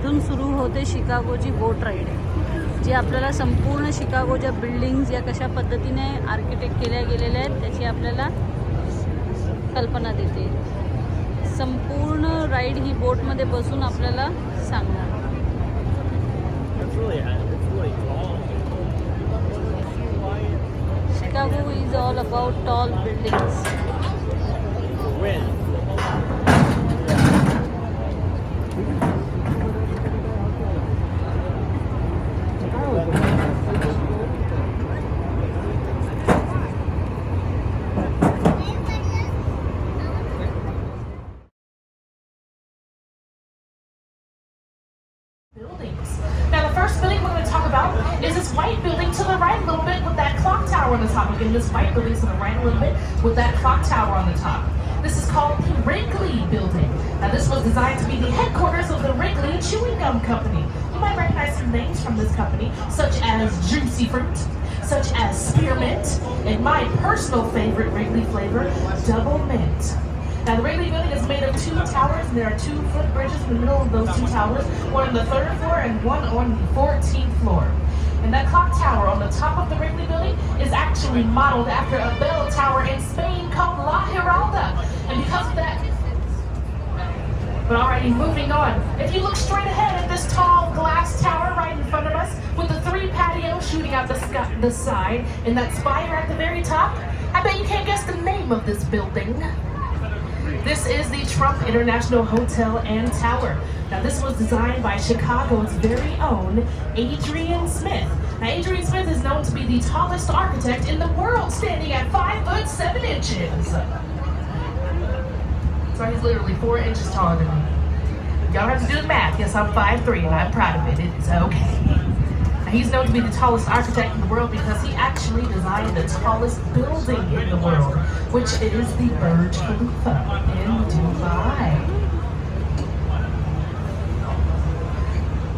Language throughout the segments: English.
इथून सुरू होते शिकागोची बोट राईड, जी आपल्याला संपूर्ण शिकागोच्या बिल्डिंग्स या कशा पद्धतीने आर्किटेक्ट केल्या गेलेल्या आहेत त्याची आपल्याला कल्पना देते. संपूर्ण राईड ही बोटमध्ये बसून आपल्याला सांगणार. Chicago is all about tall buildings. Buildings. Now the first building we're going to talk about is this white building to the right a little bit with that clock tower on the top. Again, this white building to the right a little bit with that clock tower on the top. This is called the Wrigley Building. Now this was designed to be the headquarters of the Wrigley Chewing Gum Company. You might recognize some names from this company, such as Juicy Fruit, such as Spearmint, and my personal favorite Wrigley flavor, Double Mint. Now the Wrigley Building is made of 2 towers, and there are 2 footbridges in the middle of those 2 towers, one on the 3rd floor and one on the 14th floor. And that clock tower on the top of the Wrigley Building is actually modeled after a bell tower in Spain called La Giralda. And because of that, but alrighty, moving on. If you look straight ahead at this tall glass tower right in front of us, with the 3 patios shooting out the side, and that spire at the very top, I bet you can't guess the name of this building. This is the Trump International Hotel and Tower. Now this was designed by Chicago's very own Adrian Smith. Now Adrian Smith is known to be the tallest architect in the world, standing at 5'7". So he's literally 4 inches taller than me. Y'all have to do the math. Yes, I'm 5'3" and I'm proud of it. It's okay. He's known to be the tallest architect in the world because he actually designed the tallest building in the world, which is the Burj Khalifa in Dubai.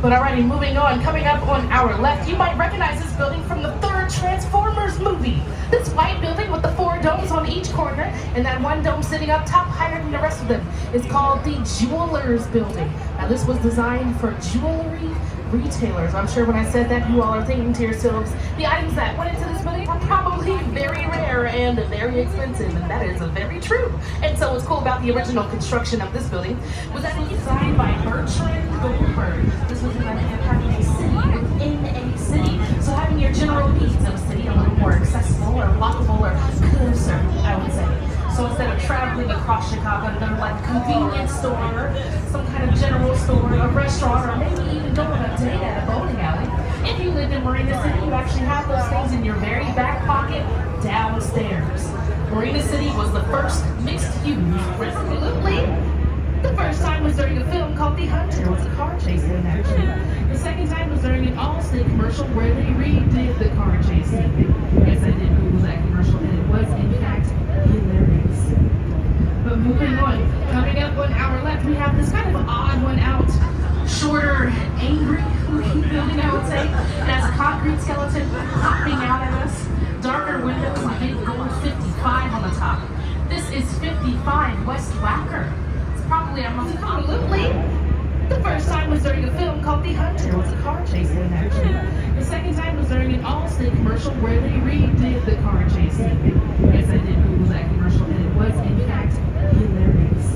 But alrighty, moving on, coming up on our left, you might recognize this building from the 3rd Transformers movie. This white building with the 4 domes on each corner and that one dome sitting up top higher than the rest of them is called the Jewelers Building. Now this was designed for jewelry retailers. I'm sure when I said that, you all are thinking to yourselves, the items that went into this building were probably very rare and very expensive, and that is very true. And so what's cool about the original construction of this building was that it was designed by Bertrand Goldberg. This was designed to having a city within a city, so having your general needs of a city a little more accessible or walkable or closer, I would say. So instead of traveling across Chicago to go to like a convenience store, some kind of general store, a restaurant, or maybe even go on a date at a bowling alley, if you lived in Marina City, you actually have those things in your very back pocket downstairs. Marina City was the first mixed-use, absolutely. The first time was during a film called The Hunter. It was a car chase scene, actually. The second time was during an Allstate commercial where they redid the car chase scene. Yes, I did Google that commercial, and it was, in fact, hilarious. But moving on, coming up on our left, we have this kind of odd one out, shorter, angry-looking building, I would say. It has a concrete skeleton popping out at us, darker windows, and a big gold 55 on the top. This is 55 West Wacker. Probably our most absolutely. The first time was during a film called The Hunter. It was a car chase scene, actually. The second time was during an Allstate commercial where they redid the car chase scene. Yes, I did Google that commercial, and it was, in fact, hilarious.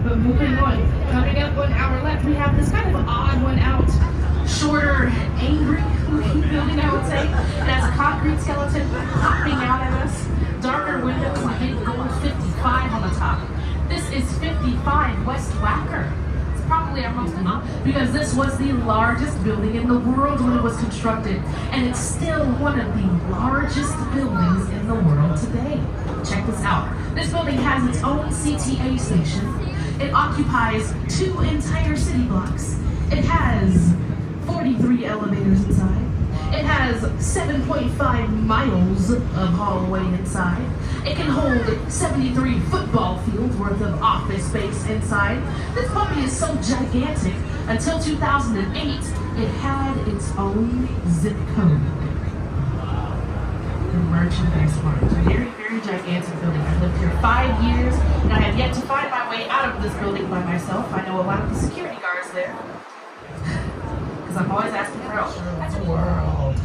But moving on, coming up on our left, we have this kind of odd one out, shorter, angry-looking building, I would say. It has a concrete skeleton popping out at us, darker windows, and a big gold 55 on the top. This is 55 West Wacker. It's probably our most because this was the largest building in the world when it was constructed, and it's still one of the largest buildings in the world today. Check this out. This building has its own CTA station. It occupies 2 entire city blocks. It has 43 elevators inside. It has 7.5 miles of hallway inside. It can hold 73 football fields worth of office space inside. This puppy is so gigantic, until 2008, it had its own zip code. The merchandise mart. Very, very gigantic building. I've lived here 5 years, and I have yet to find my way out of this building by myself. I know a lot of the security guards there. Because I'm always asking for help. That's a world.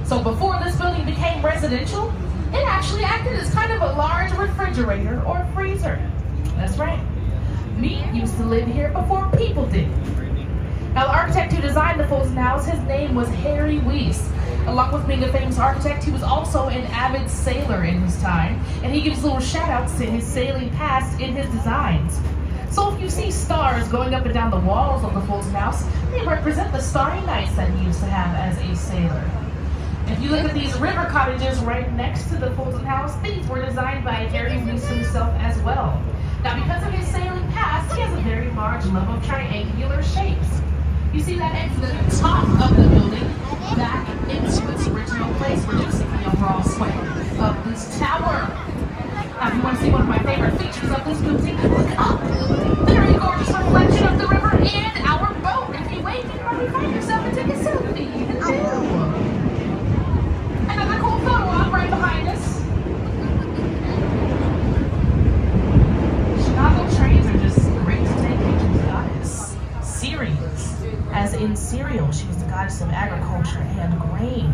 So before this building became residential, it actually acted as kind of a large refrigerator or freezer. That's right. Meat used to live here before people did. Now, the architect who designed the Fulton House, his name was Harry Weiss. Along with being a famous architect, he was also an avid sailor in his time, and he gives little shout-outs to his sailing past in his designs. So if you see stars going up and down the walls of the Fulton House, they represent the starry nights that he used to have as a sailor. If you look at these river cottages right next to the Fulton House, these were designed by Harry Weiss himself as well. Now, because of his sailing past, he has a very large love of triangular shapes. You see that at the top of the building, back into its original place, reducing the overall sway of this tower. Now, if you want to see one of my favorite features of this building, look up. Very gorgeous reflection of the river and our boat. If you wait, you can probably find yourself and take a selfie. Another cool photo op right behind us. Chicago trains are just great to take pictures of. Goddess Ceres, as in cereal. She was the goddess of agriculture and grain.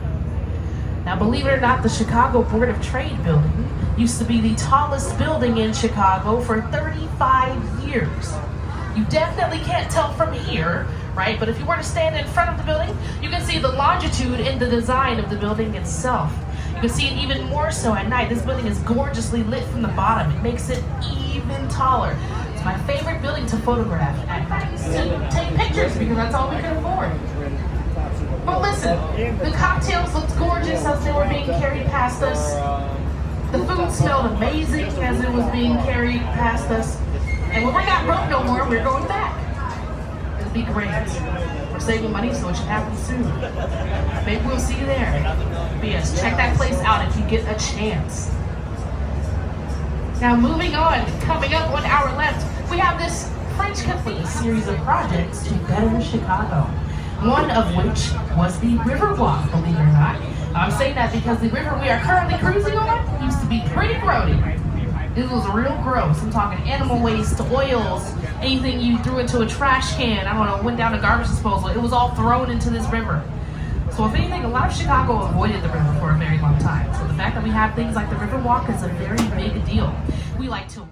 Now, believe it or not, the Chicago Board of Trade building used to be the tallest building in Chicago for 35 years. You definitely can't tell from here, right? But if you were to stand in front of the building, you can see the longitude in the design of the building itself. You can see it even more so at night. This building is gorgeously lit from the bottom. It makes it even taller. It's my favorite building to photograph at night. To take pictures, because that's all we can afford. But listen, the cocktails looked gorgeous as they were being carried past us. The food smelled amazing as it was being carried past us. And when we're not broke no more, we're going back. It'll be great. We're saving money, so it should happen soon. Maybe we'll see you there. But yes, check that place out if you get a chance. Now, moving on, coming up on our left, we have this French company series of projects to better Chicago. One of which was the Riverwalk, believe it or not. I'm saying that because the river we are currently cruising on used to be pretty grody. It was real gross. I'm talking animal waste, oils, anything you threw into a trash can, I don't know, went down a garbage disposal. It was all thrown into this river. So if anything, a lot of Chicago avoided the river for a very long time. So the fact that we have things like the Riverwalk is a very big deal. We like to